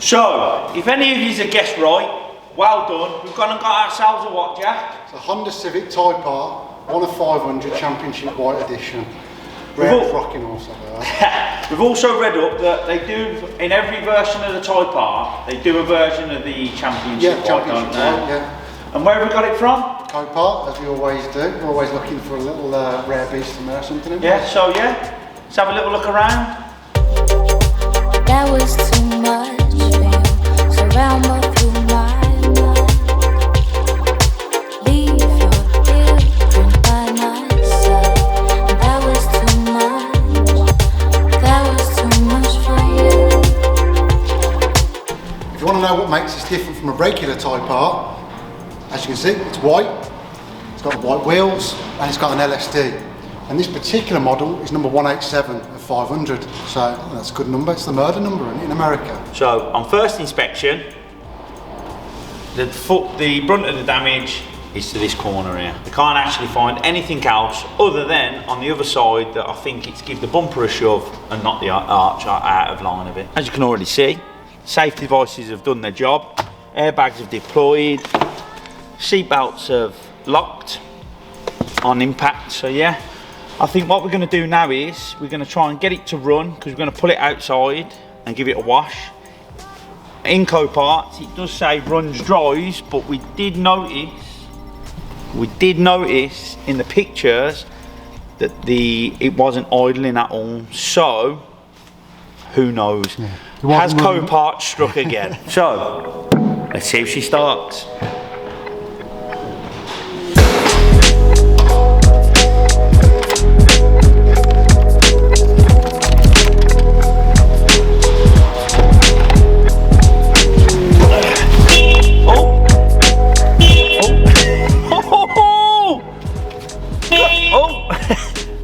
So, if any of you have guessed right, well done. We've gone and got ourselves a what, Jack? It's a Honda Civic Type R, 1 of 500 Championship White Edition. Rare rocking also there. We've also read up that they do, in every version of the Type R, they do a version of the Championship White, don't they? Yeah. And where have we got it from? Copart, as we always do. We're always looking for a little rare beast from there or something. Yeah, so yeah, let's have a little look around. That was too much for you. Surround me through my mind. Leave your different by my side. That was too much. That was too much for you. If you want to know what makes this different from a regular Type R, as you can see, it's white. It's got the white wheels and it's got an LSD. And this particular model is number 187 of 500, so that's a good number. It's the murder number in America. So on first inspection, the brunt of the damage is to this corner here. We can't actually find anything else other than on the other side that I think it's give the bumper a shove and not the arch out of line of it. As you can already see, safety devices have done their job, airbags have deployed, seat belts have locked on impact, so yeah. I think what we're going to do now is we're going to try and get it to run because we're going to pull it outside and give it a wash. In Copart, it does say runs dries, but we did notice in the pictures that it wasn't idling at all. So who knows? Yeah. Has Copart struck again? So let's see if she starts.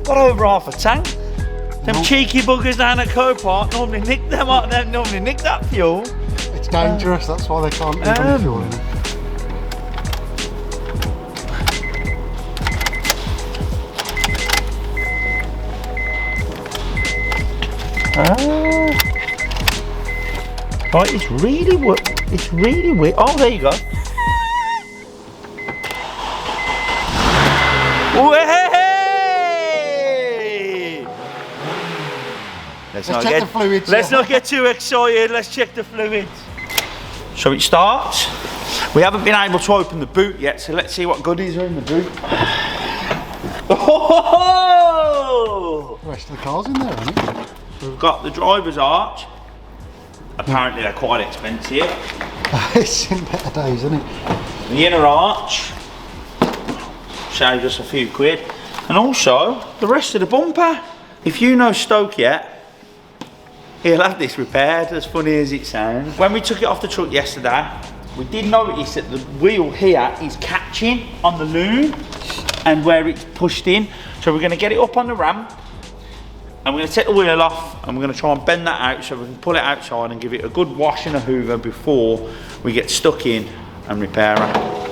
Got over half a tank. Them cheeky buggers down at Copart normally nick them up. They normally nick that fuel. It's dangerous. That's why they can't leave any fuel in it. Right, it's really weird. Oh, there you go. Hey! Let's check the fluids. Let's not get too excited. Let's check the fluids. So it starts. We haven't been able to open the boot yet, so let's see what goodies are in the boot. Oh! The rest of the car's in there, isn't it? We've got the driver's arch. Apparently they're quite expensive. It's in better days, isn't it? The inner arch saved us a few quid. And also the rest of the bumper. If you know Stoke yet, he'll have this repaired, as funny as it sounds. When we took it off the truck yesterday, we did notice that the wheel here is catching on the loom and where it's pushed in. So we're going to get it up on the ramp and we're going to take the wheel off and we're going to try and bend that out so we can pull it outside and give it a good wash and a hoover before we get stuck in and repair it.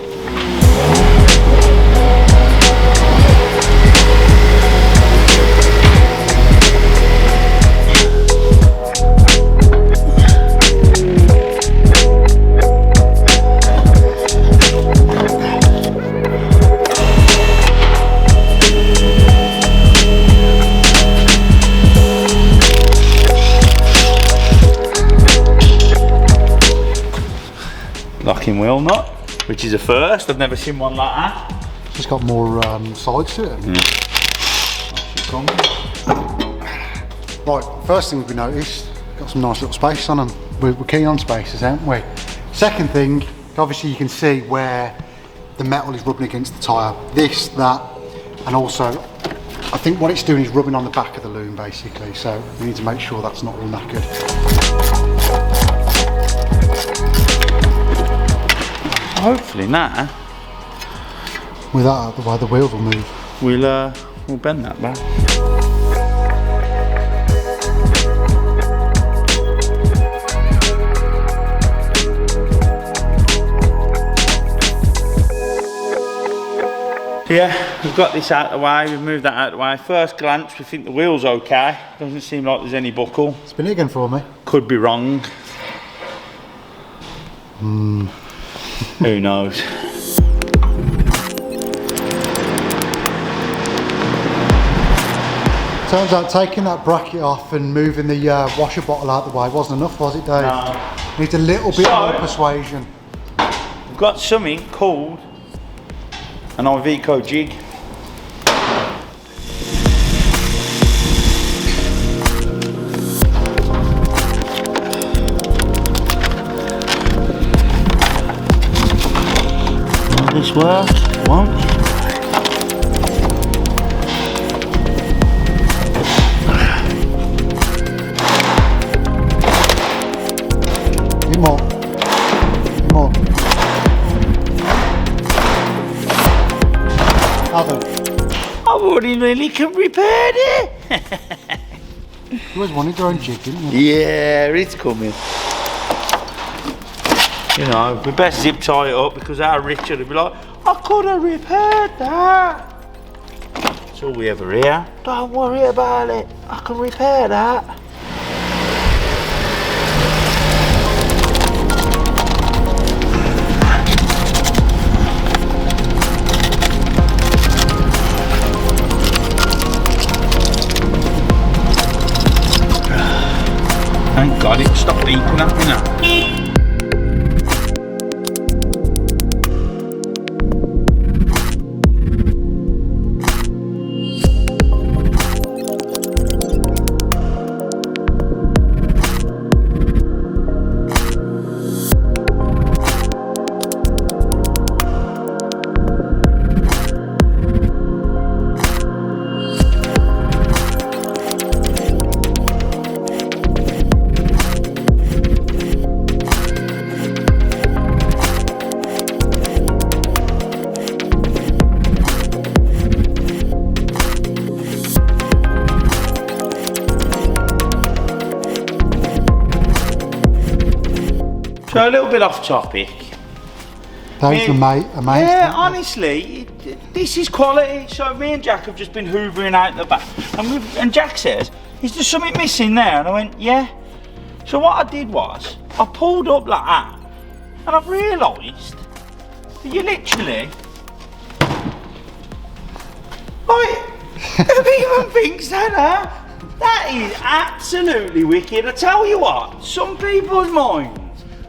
Locking wheel nut, which is a first. I've never seen one like that. It's just got more sides to it. Right, first thing we noticed, got some nice little space on them. We're keen on spaces, aren't we? Second thing, obviously you can see where the metal is rubbing against the tyre. This, that, and also I think what it's doing is rubbing on the back of the loom basically, so we need to make sure that's not all knackered. Hopefully now, with that out the way, the wheels will move. We'll bend that back. Yeah, we've got this out of the way, we've moved that out of the way. First glance, we think the wheel's okay. Doesn't seem like there's any buckle. Spin it again for me. Could be wrong. Who knows? Turns out taking that bracket off and moving the washer bottle out the way wasn't enough, was it, Dave? No. Needs a little bit more persuasion. We've got something called an Iveco jig. Will this work? It won't. More. More. Other. I've already nearly repaired it. You always wanted your own jig, didn't you? Yeah, it's coming. You know, we best zip tie it up because our Richard will be like, I could have repaired that. That's all we ever hear. Don't worry about it. I can repair that. Thank God it stopped leaking at me now. So a little bit off topic. Dave's amazed. Yeah, honestly, this is quality. So me and Jack have just been hoovering out the back, and Jack says, "Is there something missing there?" And I went, "Yeah." So what I did was, I pulled up like that, and I've realised that you literally, like, who even thinks that? Huh? That is absolutely wicked. I tell you what, some people's minds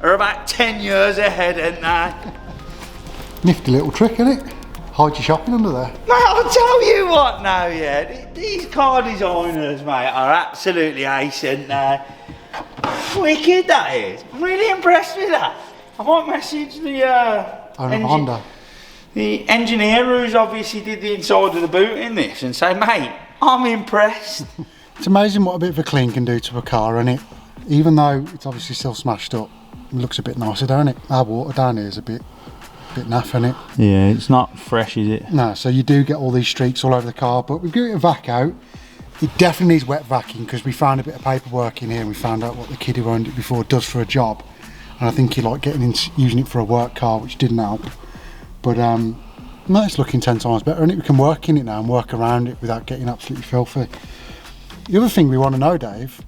are about 10 years ahead, ain't they? Nifty little trick, isn't it? Hide your shopping under there. Mate, I'll tell you what now, yeah. These car designers, mate, are absolutely ace, ain't they? Wicked, that is. I'm really impressed with that. I might message the Honda. the engineer who's obviously did the inside of the boot in this and say, mate, I'm impressed. It's amazing what a bit of a clean can do to a car, isn't it? Even though it's obviously still smashed up, it looks a bit nicer, don't it? Our water down here is a bit naff, isn't it? Yeah, it's not fresh, is it? No, so you do get all these streaks all over the car, but we've given it a vac out. It definitely needs wet vacuum because we found a bit of paperwork in here and we found out what the kid who owned it before does for a job. And I think he liked using it for a work car, which didn't help. But no, it's looking 10 times better, and we can work in it now and work around it without getting absolutely filthy. The other thing we want to know, Dave,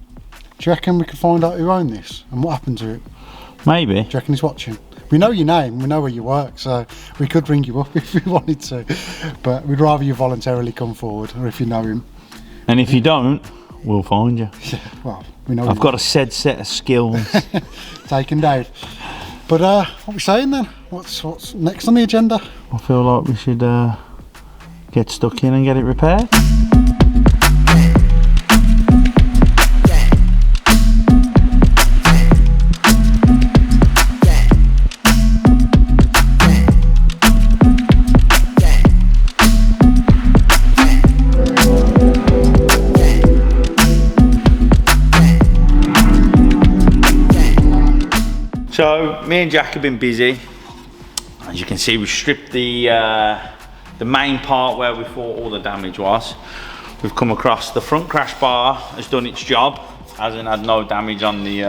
do you reckon we could find out who owned this and what happened to it? Maybe. Do you reckon he's watching? We know your name, we know where you work, so we could ring you up if we wanted to, but we'd rather you voluntarily come forward, or if you know him. And if you don't, we'll find you. Yeah, well, we know I've got a set of skills. taken Dave. But what are we saying then? What's next on the agenda? I feel like we should get stuck in and get it repaired. So me and Jack have been busy. As you can see, we stripped the main part where we thought all the damage was. We've come across the front crash bar has done its job, hasn't had no damage on the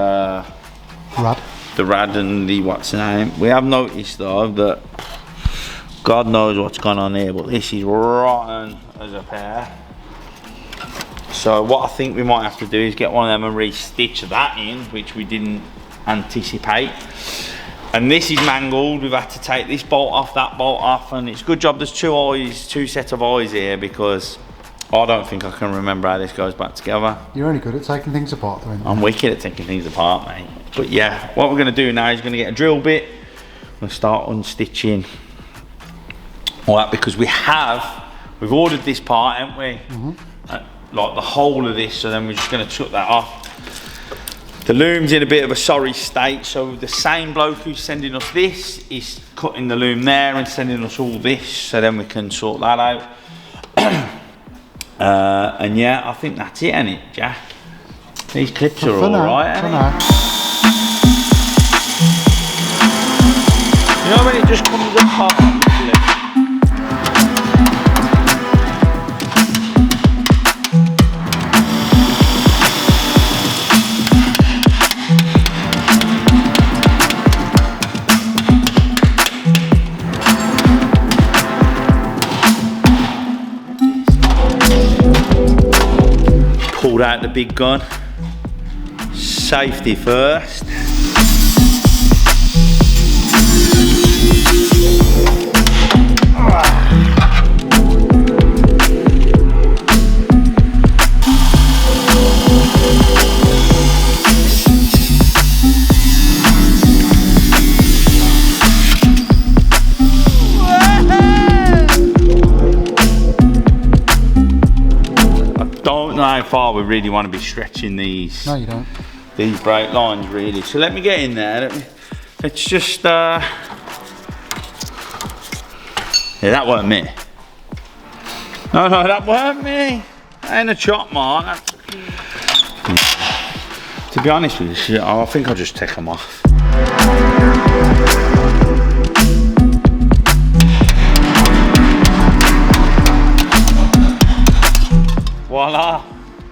rad and the what's the name. We have noticed though that God knows what's gone on here, but this is rotten as a pair. So what I think we might have to do is get one of them and re-stitch that in, which we didn't anticipate. And this is mangled. We've had to take this bolt off, that bolt off, and it's a good job there's two sets of eyes here, because I don't think I can remember how this goes back together. You're only good at taking things apart, though. I'm wicked at taking things apart, mate. But yeah, what we're going to do now is going to get a drill bit. We're going to start unstitching all that, because we've ordered this part, haven't we? Like the whole of this, so then we're just going to chuck that off. The loom's in a bit of a sorry state, so the same bloke who's sending us this is cutting the loom there and sending us all this, so then we can sort that out. And yeah, I think that's it, ain't it, Jack? These clips are all right, ain't it? You know when it just comes apart? Pulled out the big gun. Safety first. How far we really want to be stretching these. No, you don't. These brake lines, really. So let me get in there. Let's just. Yeah, that weren't me. No, that weren't me. That ain't a chop mark. To be honest with you, I think I'll just take them off. Voila.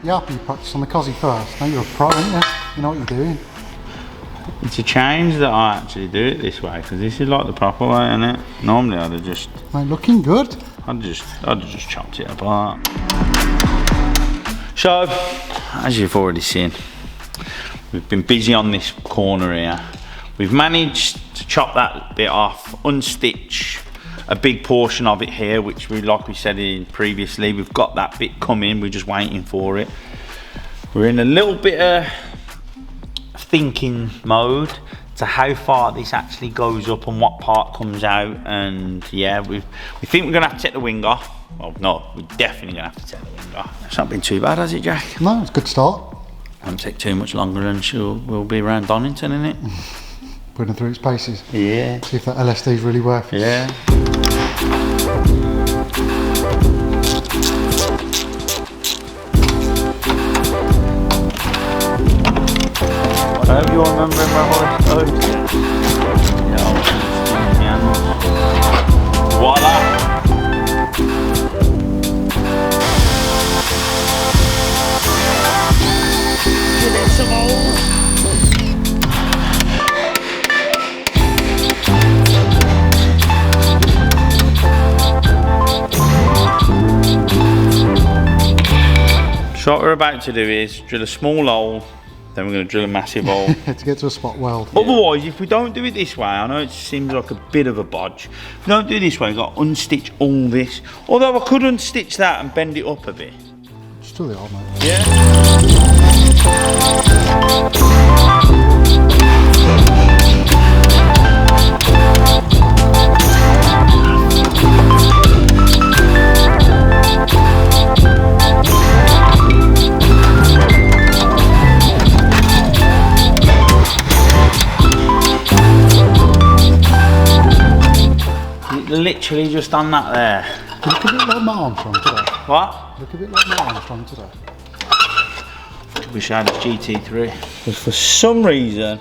Yeah, you practice on the cosy first. Now you're a pro, aren't you? You know what you're doing. It's a change that I actually do it this way, because this is like the proper way, isn't it? Normally I'd have just... Mate, looking good. I'd have just chopped it apart. So, as you've already seen, we've been busy on this corner here. We've managed to chop that bit off, unstitch a big portion of it here, which like we said previously, we've got that bit coming, we're just waiting for it. We're in a little bit of thinking mode to how far this actually goes up and what part comes out, and yeah, we think we're gonna have to take the wing off. Well, no, we're definitely gonna have to take the wing off. It's not been too bad, has it, Jack? No, it's a good start. Won't take too much longer and we'll be around Donington, innit? Putting it through its paces. Yeah. See if that LSD's really worth it. Yeah. I hope you're remembering my horse codes. Yeah. Voila! Give it some more. So what we're about to do is drill a small hole, then we're going to drill a massive hole. To get to a spot weld. Otherwise, if we don't do it this way, I know it seems like a bit of a bodge. If we don't do it this way, we've got to unstitch all this. Although I could unstitch that and bend it up a bit. Just do the old mate. Yeah. Literally just on that there. You look a bit like Matt Armstrong today. What? Look a bit like Matt Armstrong today. Wish I had a GT3. Because for some reason,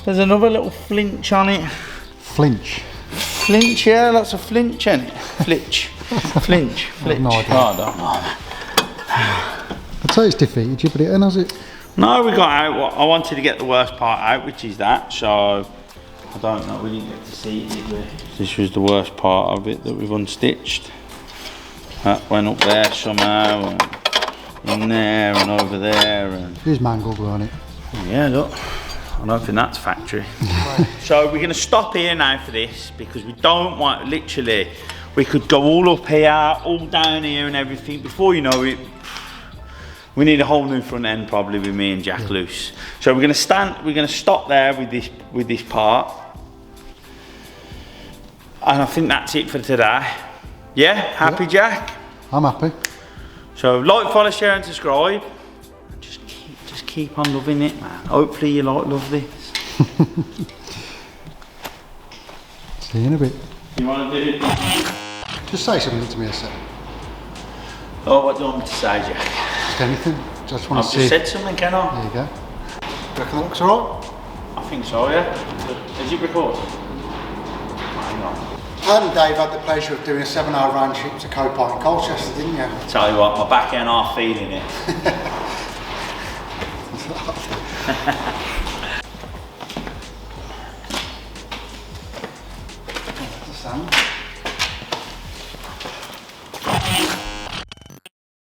there's another little flinch on it. Flinch. Flinch, yeah, lots of flinch in it. Flitch. Flinch. Flitch. No idea. Oh, I don't know. I'd say it's defeated you, but it has it. No, we got out. I wanted to get the worst part out, which is that. So I don't know. We didn't get to see it, did we? This was the worst part of it that we've unstitched. That went up there somehow, and in there, and over there, and It is mangled, weren't it? yeah, look. I don't think that's factory. So we're going to stop here now for this because we don't want, literally, we could go all up here, all down here and everything. Before you know it, we need a whole new front end probably with me and Jack loose. So we're going to stop there with this part. And I think that's it for today. Yeah, happy Jack? I'm happy. So like, follow, share and subscribe. Just keep on loving it, man. Hopefully you love this. See you in a bit. You want to do it? Just say something to me a sec. Oh, what do you want me to say, Jack? Just anything. Just want I've to just see. said something, can I? There you go. Do you reckon that looks alright? I think so, yeah. Is it recording? Hang on. And Dave had the pleasure of doing a 7-hour round trip to Copart in Colchester, didn't you? Tell you what, my back end are feeling it. Sand.